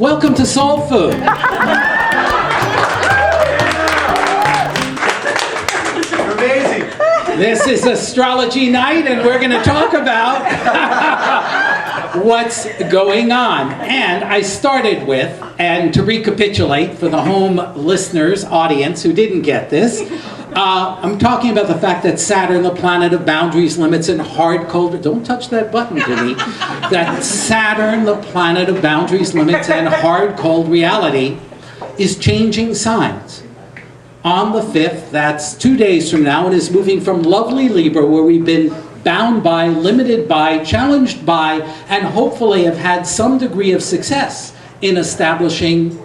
Welcome to Soul Food. Amazing. This is Astrology night, and we're going to talk about what's going on. And I started with, and to recapitulate for the home listeners, audience who didn't get this, I'm talking about the fact that Saturn, the planet of boundaries, limits, and hard, cold... Don't touch that button, Denise. That Saturn, the planet of boundaries, limits, and hard, cold reality, is changing signs. On the 5th, that's 2 days from now, and is moving from lovely Libra, where we've been bound by, limited by, challenged by, and hopefully have had some degree of success in establishing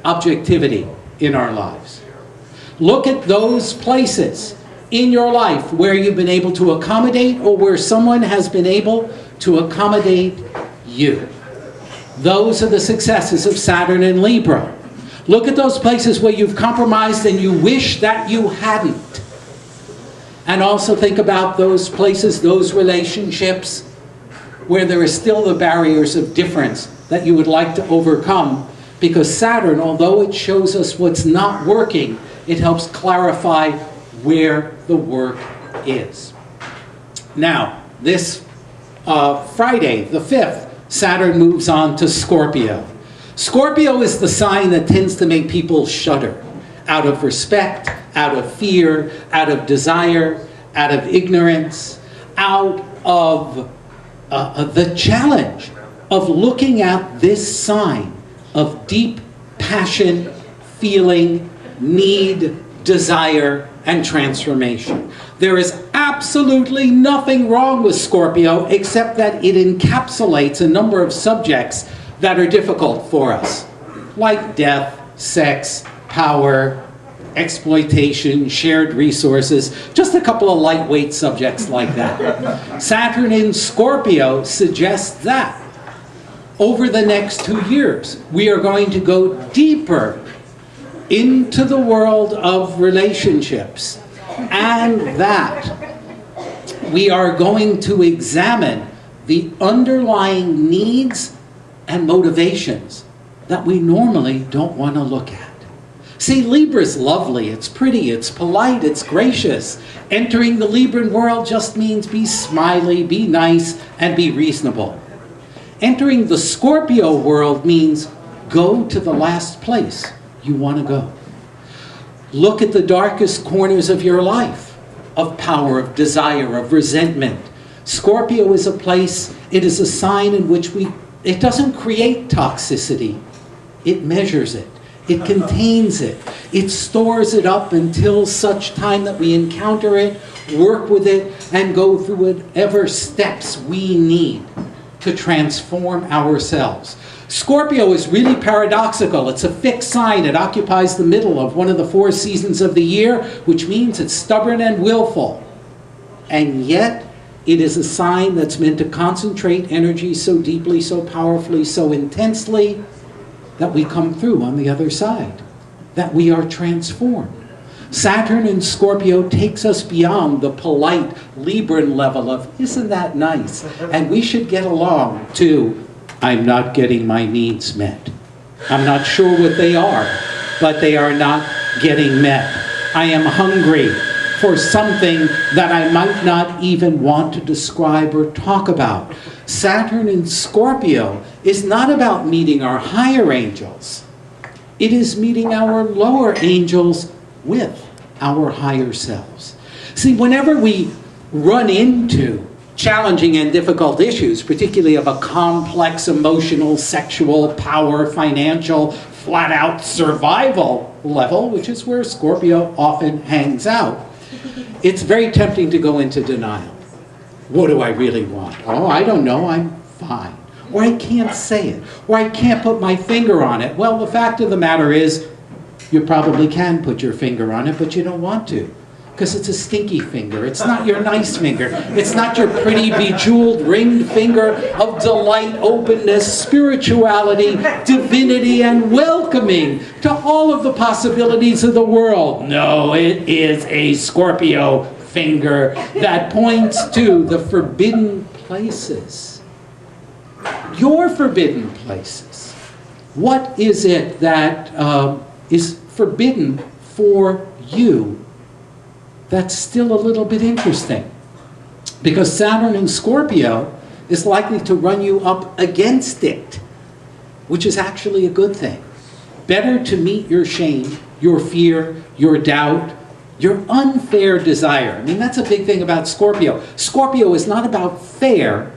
objectivity in our lives. Look at those places in your life where you've been able to accommodate, or where someone has been able to accommodate you. Those are the successes of Saturn in Libra. Look at those places where you've compromised and you wish that you hadn't. And also think about those places, those relationships, where there are still the barriers of difference that you would like to overcome. Because Saturn, although it shows us what's not working, it helps clarify where the work is. Now, this Friday, the 5th, Saturn moves on to Scorpio. Scorpio is the sign that tends to make people shudder, out of respect, out of fear, out of desire, out of ignorance, out of the challenge of looking at this sign of deep passion, feeling, need, desire, and transformation. There is absolutely nothing wrong with Scorpio except that it encapsulates a number of subjects that are difficult for us, like death, sex, power, exploitation, shared resources, just a couple of lightweight subjects like that. Saturn in Scorpio suggests that over the next 2 years, we are going to go deeper into the world of relationships, and that we are going to examine the underlying needs and motivations that we normally don't want to look at. See, Libra's lovely, it's pretty, it's polite, it's gracious. Entering the Libran world just means be smiley, be nice, and be reasonable. Entering the Scorpio world means go to the last place you want to go. Look at the darkest corners of your life, of power, of desire, of resentment. Scorpio is a place, it is a sign in which it doesn't create toxicity, it measures it, it contains it, it stores it up until such time that we encounter it, work with it, and go through whatever steps we need to transform ourselves. Scorpio is really paradoxical. It's a fixed sign. It occupies the middle of one of the 4 seasons of the year, which means it's stubborn and willful. And yet, it is a sign that's meant to concentrate energy so deeply, so powerfully, so intensely, that we come through on the other side, that we are transformed. Saturn in Scorpio takes us beyond the polite Libran level of, isn't that nice? And we should get along, to, I'm not getting my needs met. I'm not sure what they are, but they are not getting met. I am hungry for something that I might not even want to describe or talk about. Saturn in Scorpio is not about meeting our higher angels. It is meeting our lower angels with our higher selves. See, whenever we run into challenging and difficult issues, particularly of a complex emotional, sexual, power, financial, flat-out survival level, which is where Scorpio often hangs out, it's very tempting to go into denial. What do I really want? Oh, I don't know, I'm fine. Or I can't say it. Or I can't put my finger on it. Well, the fact of the matter is, you probably can put your finger on it, but you don't want to. Because it's a stinky finger. It's not your nice finger. It's not your pretty, bejeweled, ringed finger of delight, openness, spirituality, divinity, and welcoming to all of the possibilities of the world. No, it is a Scorpio finger that points to the forbidden places. Your forbidden places. What is it that is forbidden for you that's still a little bit interesting? Because Saturn in Scorpio is likely to run you up against it, which is actually a good thing. Better to meet your shame, your fear, your doubt, your unfair desire. I mean, that's a big thing about Scorpio. Scorpio is not about fair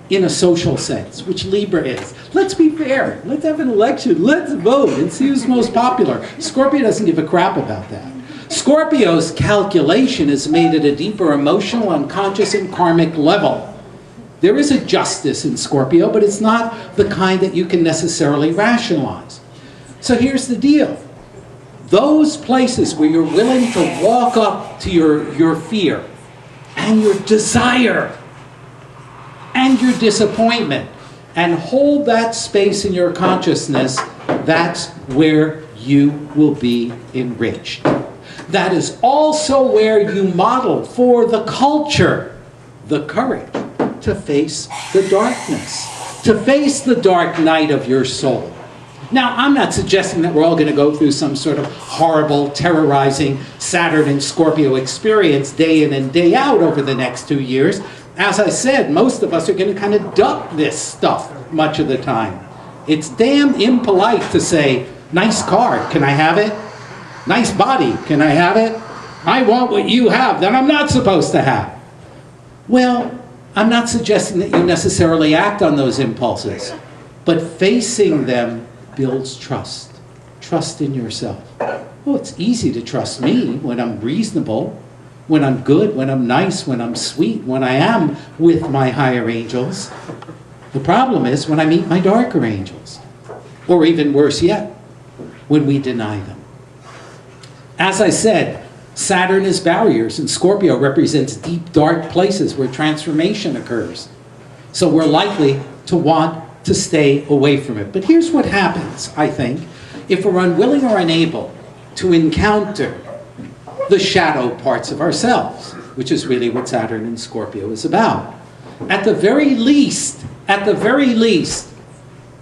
in a social sense, which Libra is. Let's be fair. Let's have an election. Let's vote and see who's most popular. Scorpio doesn't give a crap about that. Scorpio's calculation is made at a deeper emotional, unconscious, and karmic level. There is a justice in Scorpio, but it's not the kind that you can necessarily rationalize. So here's the deal. Those places where you're willing to walk up to your fear and your desire and your disappointment and hold that space in your consciousness, that's where you will be enriched. That is also where you model for the culture the courage to face the darkness, to face the dark night of your soul. Now, I'm not suggesting that we're all going to go through some sort of horrible, terrorizing Saturn and Scorpio experience day in and day out over the next 2 years. As I said, most of us are going to kind of duck this stuff much of the time. It's damn impolite to say, nice car, can I have it? Nice body, can I have it? I want what you have that I'm not supposed to have. Well, I'm not suggesting that you necessarily act on those impulses, but facing them builds trust. Trust in yourself. Well, it's easy to trust me when I'm reasonable, when I'm good, when I'm nice, when I'm sweet, when I am with my higher angels. The problem is when I meet my darker angels, or even worse yet, when we deny them. As I said, Saturn is barriers, and Scorpio represents deep, dark places where transformation occurs. So we're likely to want to stay away from it. But here's what happens, I think, if we're unwilling or unable to encounter the shadow parts of ourselves, which is really what Saturn and Scorpio is about. At the very least,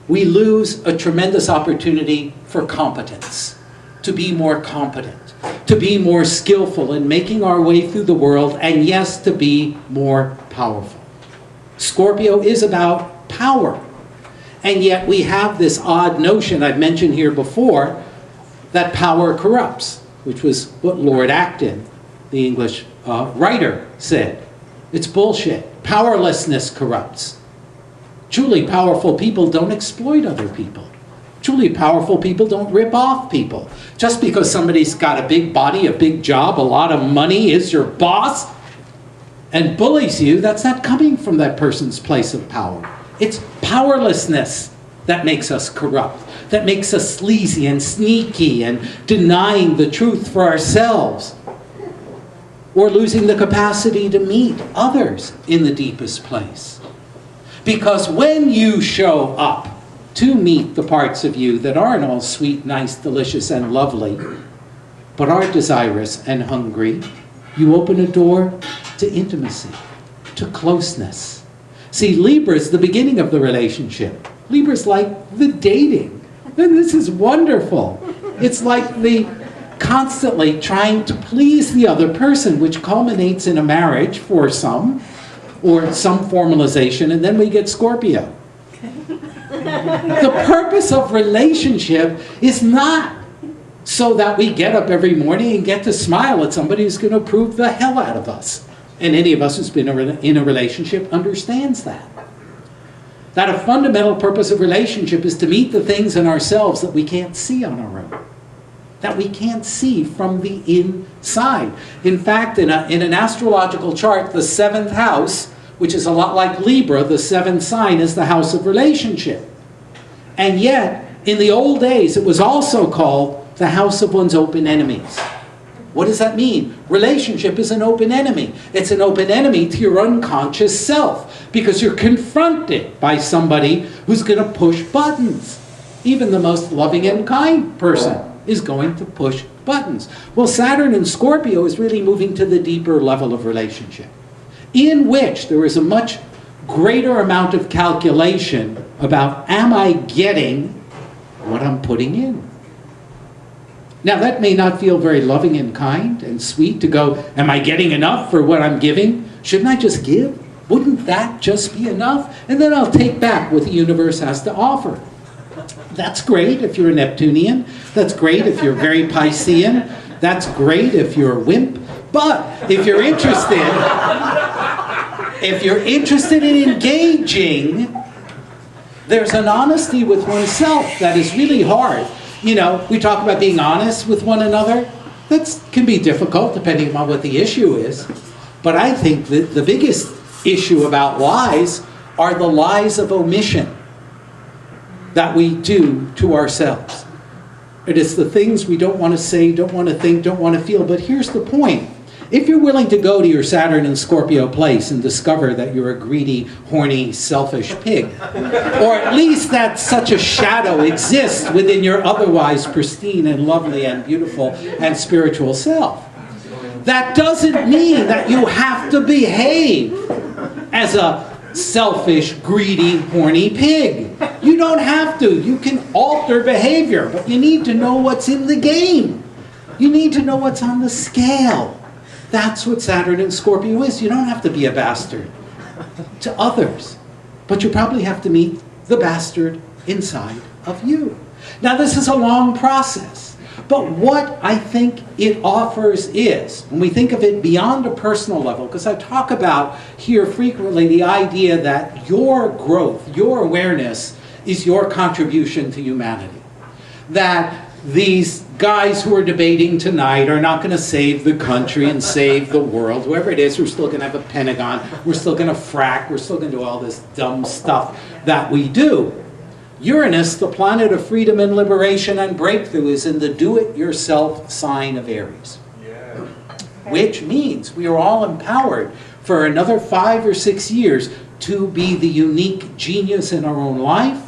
we lose a tremendous opportunity for competence, to be more competent, to be more skillful in making our way through the world, and yes, to be more powerful. Scorpio is about power. And yet we have this odd notion I've mentioned here before that power corrupts, which was what Lord Acton, the English writer, said. It's bullshit. Powerlessness corrupts. Truly powerful people don't exploit other people. Truly powerful people don't rip off people. Just because somebody's got a big body, a big job, a lot of money, is your boss, and bullies you, that's not coming from that person's place of power. It's powerlessness that makes us corrupt, that makes us sleazy and sneaky and denying the truth for ourselves, or losing the capacity to meet others in the deepest place. Because when you show up to meet the parts of you that aren't all sweet, nice, delicious, and lovely, but are desirous and hungry, you open a door to intimacy, to closeness. See, Libra is the beginning of the relationship. Libra is like the dating. And this is wonderful. It's like the constantly trying to please the other person, which culminates in a marriage for some, or some formalization, and then we get Scorpio. The purpose of relationship is not so that we get up every morning and get to smile at somebody who's going to prove the hell out of us. And any of us who's been in a relationship understands that. That a fundamental purpose of relationship is to meet the things in ourselves that we can't see on our own. That we can't see from the inside. In fact, in an astrological chart, the 7th house, which is a lot like Libra, the 7th sign is the house of relationship. And yet, in the old days, it was also called the house of one's open enemies. What does that mean? Relationship is an open enemy. It's an open enemy to your unconscious self because you're confronted by somebody who's going to push buttons. Even the most loving and kind person is going to push buttons. Well, Saturn in Scorpio is really moving to the deeper level of relationship, in which there is a much greater amount of calculation about, am I getting what I'm putting in. Now, that may not feel very loving and kind and sweet to go, am I getting enough for what I'm giving? Shouldn't I just give? Wouldn't that just be enough? And then I'll take back what the universe has to offer. That's great if you're a Neptunian. That's great if you're very Piscean. That's great if you're a wimp. But if you're interested in engaging, there's an honesty with oneself that is really hard. You know, we talk about being honest with one another. That can be difficult depending on what the issue is. But I think that the biggest issue about lies are the lies of omission that we do to ourselves. It is the things we don't want to say, don't want to think, don't want to feel. But here's the point. If you're willing to go to your Saturn and Scorpio place and discover that you're a greedy, horny, selfish pig, or at least that such a shadow exists within your otherwise pristine and lovely and beautiful and spiritual self, that doesn't mean that you have to behave as a selfish, greedy, horny pig. You don't have to. You can alter behavior, but you need to know what's in the game. You need to know what's on the scale. That's what Saturn and Scorpio is. You don't have to be a bastard to others, but you probably have to meet the bastard inside of you. Now, this is a long process, but what I think it offers is, when we think of it beyond a personal level, because I talk about here frequently the idea that your growth, your awareness is your contribution to humanity. That these guys who are debating tonight are not going to save the country and save the world. Whoever it is, we're still going to have a Pentagon. We're still going to frack. We're still going to do all this dumb stuff that we do. Uranus, the planet of freedom and liberation and breakthrough, is in the do-it-yourself sign of Aries. Yeah. Which means we are all empowered for another 5 or 6 years to be the unique genius in our own life,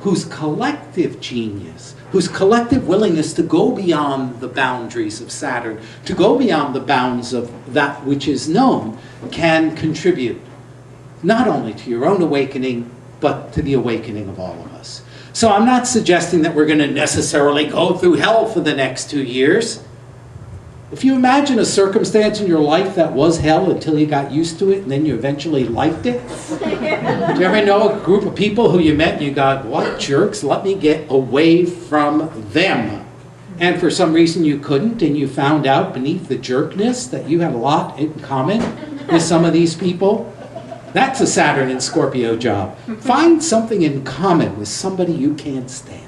whose collective genius, whose collective willingness to go beyond the boundaries of Saturn, to go beyond the bounds of that which is known, can contribute not only to your own awakening, but to the awakening of all of us. So I'm not suggesting that we're going to necessarily go through hell for the next 2 years. If you imagine a circumstance in your life that was hell until you got used to it and then you eventually liked it. Do you ever know a group of people who you met and you got, what jerks, let me get away from them. And for some reason you couldn't, and you found out beneath the jerkness that you had a lot in common with some of these people. That's a Saturn and Scorpio job. Find something in common with somebody you can't stand.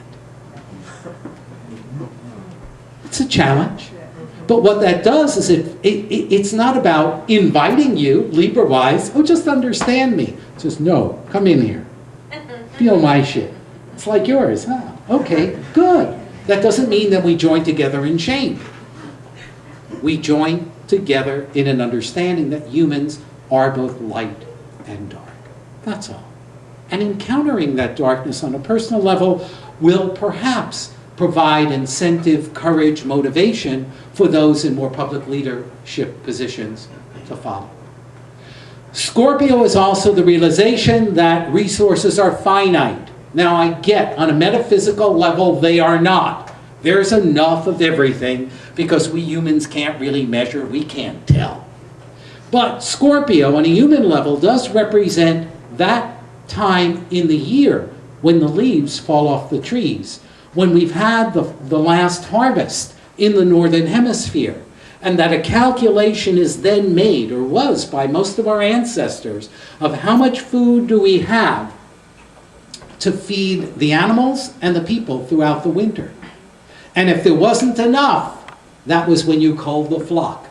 It's a challenge. But what that does is it's not about inviting you, Libra-wise, oh, just understand me. It says, no, come in here. Feel my shit. It's like yours, huh? Okay, good. That doesn't mean that we join together in shame. We join together in an understanding that humans are both light and dark. That's all. And encountering that darkness on a personal level will perhaps provide incentive, courage, motivation for those in more public leadership positions to follow. Scorpio is also the realization that resources are finite. Now I get, on a metaphysical level, they are not. There's enough of everything because we humans can't really measure, we can't tell. But Scorpio, on a human level, does represent that time in the year when the leaves fall off the trees, when we've had the last harvest in the northern hemisphere, and that a calculation is then made, or was by most of our ancestors, of how much food do we have to feed the animals and the people throughout the winter. And if there wasn't enough, that was when you culled the flock,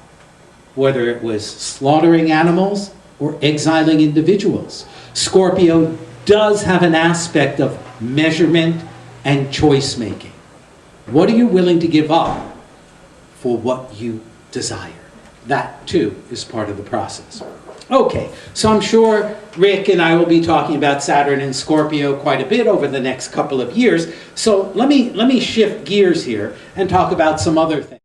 whether it was slaughtering animals or exiling individuals. Scorpio does have an aspect of measurement and choice making. What are you willing to give up for what you desire? That too is part of the process. Okay, so I'm sure Rick and I will be talking about Saturn and Scorpio quite a bit over the next couple of years. So let me shift gears here and talk about some other things.